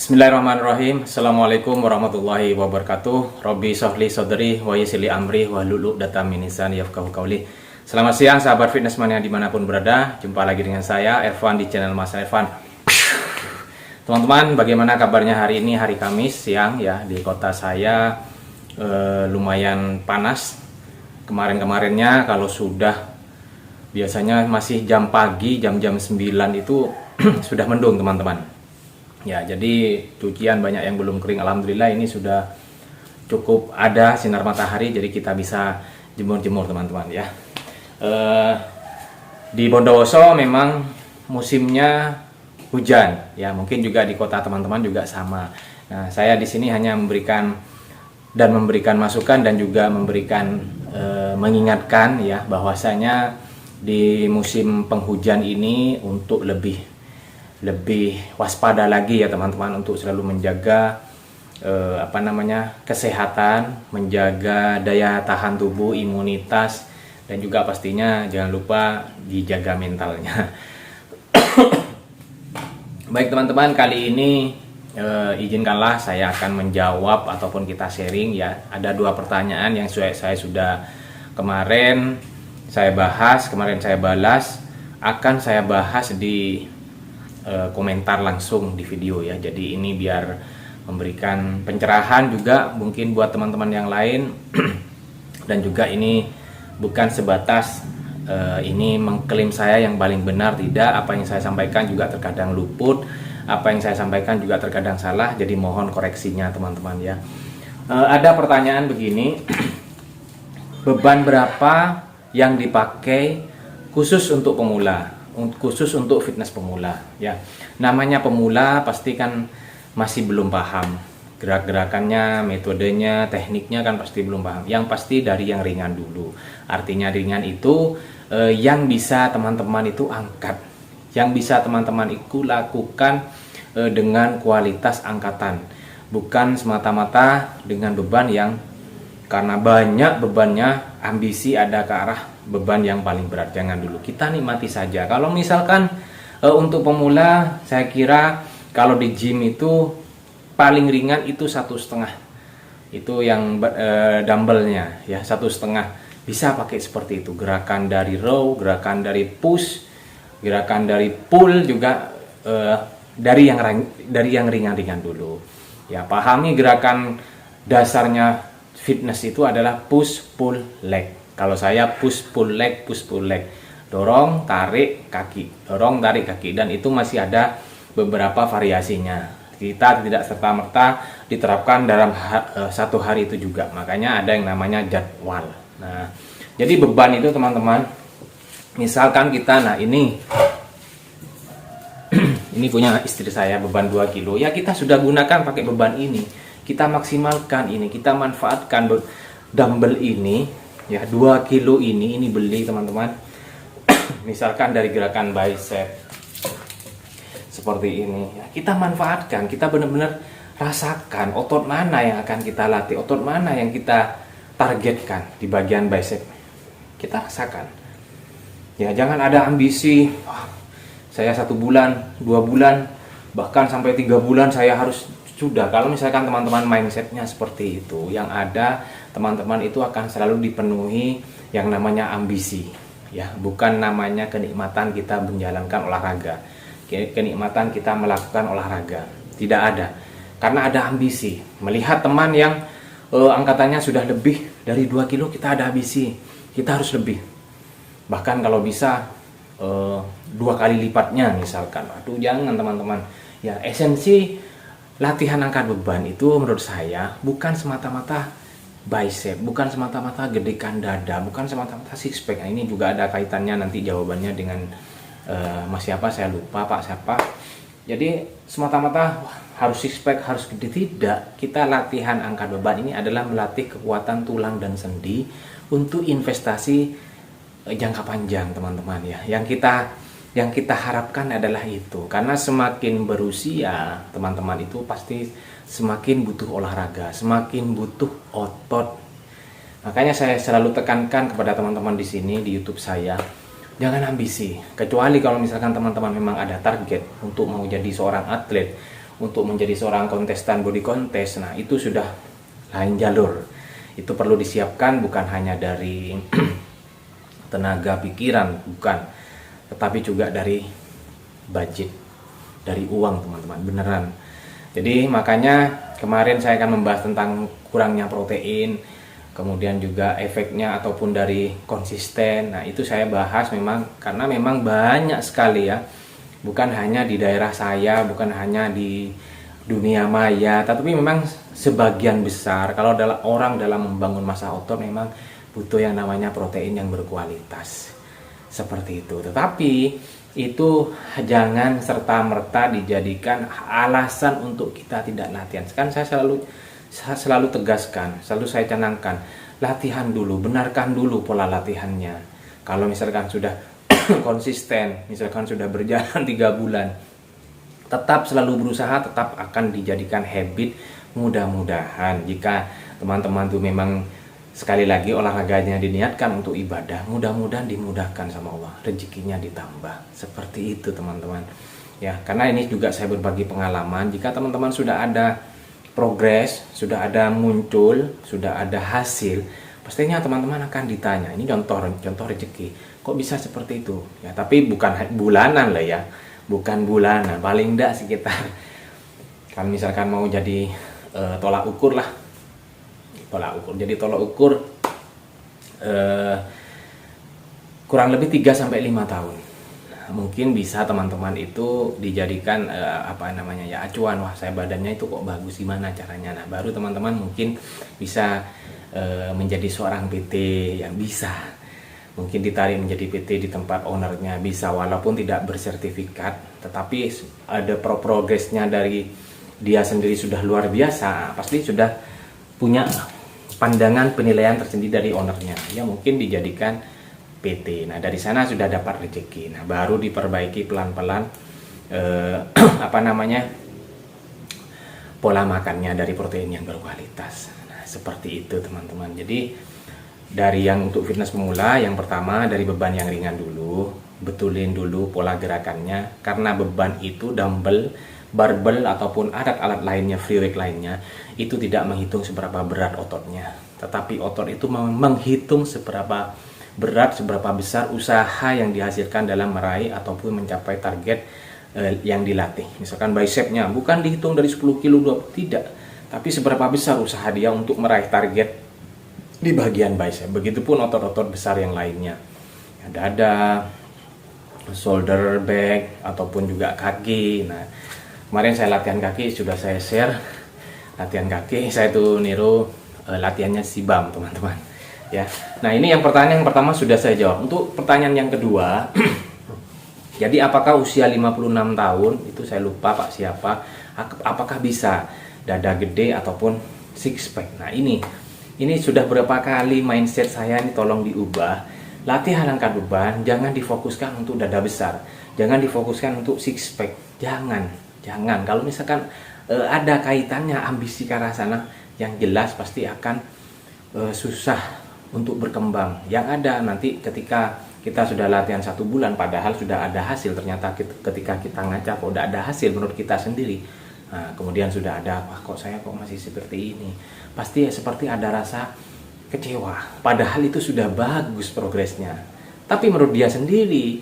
Bismillahirrahmanirrahim. Assalamualaikum warahmatullahi wabarakatuh. Robbi sholli sodri wa yassir li amri wahlul 'uqdatam min lisani yafqahu qawli. Selamat siang sahabat fitness mania dimanapun berada. Jumpa lagi dengan saya Evan di channel Mas Evan. Teman-teman, bagaimana kabarnya hari ini, hari Kamis siang ya. Di kota saya lumayan panas. Kemarin-kemarinnya kalau sudah biasanya masih jam pagi, jam-jam 9 itu sudah mendung teman-teman. Ya, jadi cucian banyak yang belum kering. Alhamdulillah ini sudah cukup ada sinar matahari, jadi kita bisa jemur-jemur teman-teman ya. Di Bondowoso memang musimnya hujan ya, mungkin juga di kota teman-teman juga sama. Nah, saya di sini hanya memberikan masukan dan juga memberikan mengingatkan ya, bahwasanya di musim penghujan ini untuk lebih waspada lagi ya teman-teman, untuk selalu menjaga kesehatan, menjaga daya tahan tubuh, imunitas, dan juga pastinya jangan lupa dijaga mentalnya. Baik teman-teman, kali ini izinkanlah saya akan menjawab ataupun kita sharing ya. Ada dua pertanyaan yang saya sudah kemarin saya balas, akan saya bahas di komentar langsung di video ya. Jadi ini biar memberikan pencerahan juga mungkin buat teman-teman yang lain. Dan juga ini bukan sebatas ini mengklaim saya yang paling benar, tidak. Apa yang saya sampaikan juga terkadang luput, apa yang saya sampaikan juga terkadang salah, jadi mohon koreksinya teman-teman ya. Ada pertanyaan begini, beban berapa yang dipakai khusus untuk pemula, khusus untuk fitness pemula ya. Namanya pemula pasti kan masih belum paham gerak-gerakannya, metodenya, tekniknya kan pasti belum paham. Yang pasti dari yang ringan dulu. Artinya ringan itu yang bisa teman-teman itu angkat, yang bisa teman-teman itu lakukan dengan kualitas angkatan, bukan semata-mata dengan beban yang karena banyak bebannya, ambisi ada ke arah beban yang paling berat. Jangan dulu, kita nikmati saja. Kalau misalkan untuk pemula, saya kira kalau di gym itu paling ringan itu 1,5, itu yang dumbbellnya ya, 1,5 bisa pakai seperti itu. Gerakan dari row, gerakan dari push, gerakan dari pull juga dari yang ringan-ringan dulu ya. Pahami gerakan dasarnya fitness itu adalah push pull leg. Kalau saya push pull leg, dorong tarik kaki, dorong tarik kaki, dan itu masih ada beberapa variasinya. Kita tidak serta-merta diterapkan dalam satu hari itu juga, makanya ada yang namanya jadwal. Nah, jadi beban itu teman-teman, misalkan kita, nah ini ini punya istri saya beban 2 kilo ya, kita sudah gunakan pakai beban ini, kita maksimalkan ini, kita manfaatkan dumbbell ini ya, 2 kilo ini beli teman-teman. Misalkan dari gerakan bicep seperti ini ya, kita manfaatkan, kita benar-benar rasakan otot mana yang akan kita latih, otot mana yang kita targetkan di bagian bicep, kita rasakan ya. Jangan ada ambisi, saya 1 bulan, 2 bulan, bahkan sampai 3 bulan saya harus sudah. Kalau misalkan teman-teman mindsetnya seperti itu, yang ada teman-teman itu akan selalu dipenuhi yang namanya ambisi ya, bukan namanya kenikmatan kita menjalankan olahraga, kenikmatan kita melakukan olahraga, tidak ada. Karena ada ambisi, melihat teman yang angkatannya sudah lebih dari 2 kilo, kita ada ambisi, kita harus lebih, bahkan kalau bisa 2 kali lipatnya misalkan. Aduh, jangan teman-teman ya. Esensi latihan angkat beban itu menurut saya bukan semata-mata bicep, bukan semata-mata gedekan dada, bukan semata-mata six pack. Nah, ini juga ada kaitannya nanti jawabannya dengan Mas siapa, saya lupa, Pak siapa. Jadi semata-mata harus six pack, harus gede, tidak. Kita latihan angkat beban ini adalah melatih kekuatan tulang dan sendi untuk investasi jangka panjang teman-teman ya. Yang kita harapkan adalah itu, karena semakin berusia teman-teman itu pasti semakin butuh olahraga, semakin butuh otot. Makanya saya selalu tekankan kepada teman-teman di sini di YouTube saya, jangan ambisi. Kecuali kalau misalkan teman-teman memang ada target untuk mau jadi seorang atlet, untuk menjadi seorang kontestan body contest, nah itu sudah lain jalur. Itu perlu disiapkan bukan hanya dari tenaga pikiran, bukan, tetapi juga dari budget, dari uang teman-teman, beneran. Jadi makanya kemarin saya akan membahas tentang kurangnya protein, kemudian juga efeknya ataupun dari konsisten. Nah itu saya bahas memang karena memang banyak sekali ya, bukan hanya di daerah saya, bukan hanya di dunia maya, tapi memang sebagian besar kalau adalah orang dalam membangun massa otot memang butuh yang namanya protein yang berkualitas seperti itu. Tetapi itu jangan serta-merta dijadikan alasan untuk kita tidak latihan. Kan saya selalu tegaskan, selalu saya canangkan, latihan dulu, benarkan dulu pola latihannya. Kalau misalkan sudah konsisten, misalkan sudah berjalan 3 bulan, tetap selalu berusaha, tetap akan dijadikan habit. Mudah-mudahan jika teman-teman tuh memang sekali lagi olahraganya diniatkan untuk ibadah, mudah-mudahan dimudahkan sama Allah, rezekinya ditambah. Seperti itu teman-teman ya, karena ini juga saya berbagi pengalaman. Jika teman-teman sudah ada progres, sudah ada muncul, sudah ada hasil, pastinya teman-teman akan ditanya, ini contoh rezeki, kok bisa seperti itu ya. Tapi bukan bulanan lah ya, bukan bulanan, paling enggak sekitar, kan misalkan mau jadi tolak ukur lah, jadi tolak ukur kurang lebih 3-5 tahun. Nah, mungkin bisa teman-teman itu dijadikan acuan, wah saya badannya itu kok bagus, gimana caranya. Nah baru teman-teman mungkin bisa menjadi seorang PT yang bisa, mungkin ditarik menjadi PT di tempat ownernya, bisa walaupun tidak bersertifikat, tetapi ada progresnya dari dia sendiri sudah luar biasa, pasti sudah punya pandangan penilaian tersendiri dari ownernya, ya mungkin dijadikan PT. Nah dari sana sudah dapat rezeki. Nah baru diperbaiki pelan-pelan pola makannya dari protein yang berkualitas. Nah seperti itu teman-teman. Jadi dari yang untuk fitness pemula, yang pertama dari beban yang ringan dulu, betulin dulu pola gerakannya, karena beban itu dumbbell, barbel ataupun alat-alat lainnya, free weight lainnya, itu tidak menghitung seberapa berat ototnya, tetapi otot itu menghitung seberapa berat, seberapa besar usaha yang dihasilkan dalam meraih ataupun mencapai target yang dilatih. Misalkan bicepnya bukan dihitung dari 10 kilo, tidak, tapi seberapa besar usaha dia untuk meraih target di bagian bicep. Begitupun otot-otot besar yang lainnya, dada, shoulder, back, ataupun juga kaki. Nah kemarin saya latihan kaki, sudah saya share latihan kaki, saya tuh niru latihannya si Bam teman-teman ya. Nah ini yang pertanyaan yang pertama sudah saya jawab. Untuk pertanyaan yang kedua jadi apakah usia 56 tahun, itu saya lupa Pak siapa, apakah bisa dada gede ataupun six pack. Nah ini sudah berapa kali mindset saya ini tolong diubah. Latihan angkat beban jangan difokuskan untuk dada besar, jangan difokuskan untuk six pack, jangan. Kalau misalkan ada kaitannya ambisi ke arah sana, yang jelas pasti akan susah untuk berkembang. Yang ada nanti ketika kita sudah latihan 1 bulan padahal sudah ada hasil, ternyata ketika kita ngaca kok udah ada hasil menurut kita sendiri, nah, kemudian sudah ada, wah kok saya kok masih seperti ini, pasti seperti ada rasa kecewa, padahal itu sudah bagus progresnya, tapi menurut dia sendiri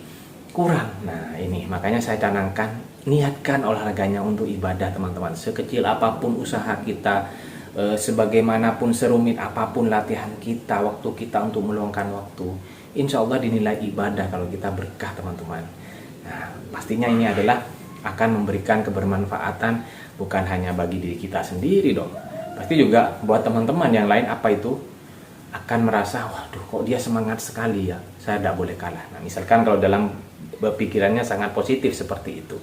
kurang. Nah ini makanya saya canangkan, niatkan olahraganya untuk ibadah teman-teman. Sekecil apapun usaha kita, sebagaimanapun serumit apapun latihan kita, waktu kita untuk meluangkan waktu, insya Allah dinilai ibadah kalau kita berkah teman-teman. Nah pastinya ini adalah akan memberikan kebermanfaatan bukan hanya bagi diri kita sendiri dong, pasti juga buat teman-teman yang lain. Apa itu? Akan merasa, waduh kok dia semangat sekali ya, saya tidak boleh kalah. Nah misalkan kalau dalam pikirannya sangat positif seperti itu.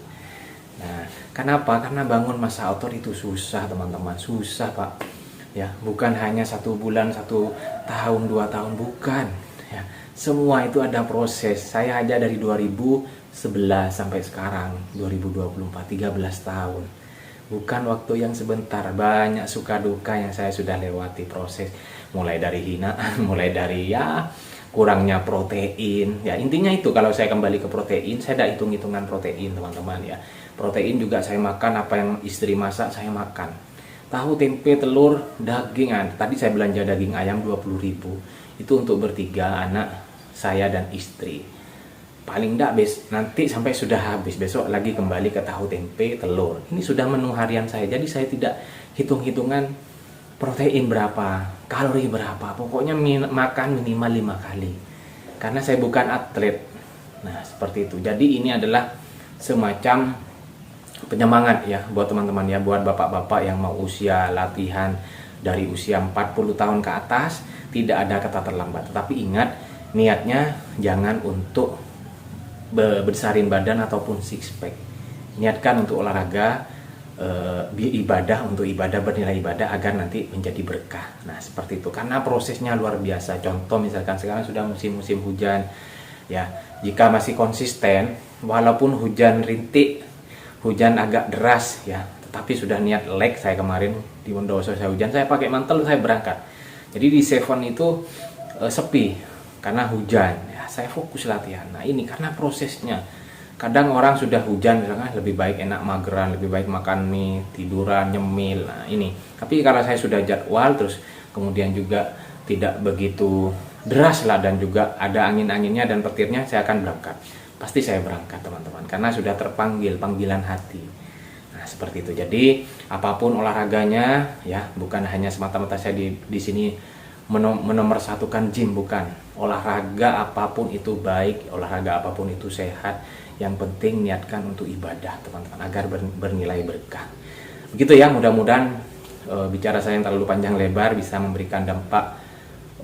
Nah, kenapa? Karena bangun massa otot itu susah teman-teman, susah Pak. Ya, bukan hanya 1 bulan, 1 tahun, 2 tahun, bukan. Ya, semua itu ada proses. Saya aja dari 2011 sampai sekarang 2024, 13 tahun. Bukan waktu yang sebentar, banyak suka duka yang saya sudah lewati proses. Mulai dari hinaan, mulai dari ya kurangnya protein. Ya intinya itu, kalau saya kembali ke protein, saya tidak hitung-hitungan protein teman-teman ya. Protein juga saya makan, apa yang istri masak saya makan. Tahu, tempe, telur, daging. Tadi saya belanja daging ayam 20.000. Itu untuk bertiga, anak, saya dan istri. Paling enggak nanti sampai sudah habis, besok lagi kembali ke tahu, tempe, telur. Ini sudah menu harian saya. Jadi saya tidak hitung-hitungan protein berapa, kalori berapa. Pokoknya makan minimal 5 kali. Karena saya bukan atlet. Nah, seperti itu. Jadi ini adalah semacam penyemangat ya buat teman-teman ya, buat bapak-bapak yang mau usia latihan dari usia 40 tahun ke atas. Tidak ada kata terlambat. Tetapi ingat, niatnya jangan untuk besarin badan ataupun six pack. Niatkan untuk olahraga, ibadah, untuk ibadah, bernilai ibadah agar nanti menjadi berkah. Nah, seperti itu. Karena prosesnya luar biasa. Contoh misalkan sekarang sudah musim-musim hujan ya. Jika masih konsisten walaupun hujan rintik, hujan agak deras ya, tetapi sudah niat leg. Saya kemarin di Bondowoso saya hujan, saya pakai mantel, saya berangkat. Jadi di Seven itu sepi karena hujan. Saya fokus latihan. Nah, ini karena prosesnya. Kadang orang sudah hujan misalkan lebih baik enak mageran, lebih baik makan mie, tiduran, nyemil. Nah, ini. Tapi kalau saya sudah jadwal, terus kemudian juga tidak begitu deras lah, dan juga ada angin-anginnya dan petirnya, saya akan berangkat. Pasti saya berangkat, teman-teman, karena sudah terpanggil panggilan hati. Nah, seperti itu. Jadi apapun olahraganya ya, bukan hanya semata-mata saya di sini menomorsatukan gym, bukan. Olahraga apapun itu baik, olahraga apapun itu sehat. Yang penting niatkan untuk ibadah, teman-teman, agar bernilai berkah. Begitu ya, mudah-mudahan bicara saya yang terlalu panjang lebar bisa memberikan dampak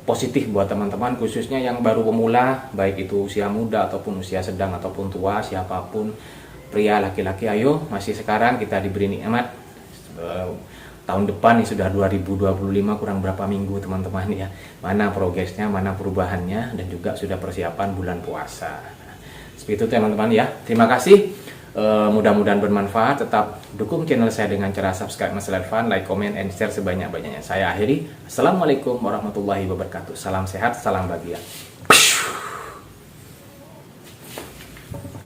positif buat teman-teman, khususnya yang baru pemula, baik itu usia muda ataupun usia sedang ataupun tua, siapapun, pria, laki-laki. Ayo, masih sekarang kita diberi nikmat. Tahun depan ini sudah 2025, kurang berapa minggu, teman-teman ya. Mana progresnya, mana perubahannya, dan juga sudah persiapan bulan puasa. Seperti itu, teman-teman ya. Terima kasih. Mudah-mudahan bermanfaat. Tetap dukung channel saya dengan cara subscribe, fun, like, comment, and share sebanyak-banyaknya. Saya akhiri. Assalamualaikum warahmatullahi wabarakatuh. Salam sehat, salam bahagia.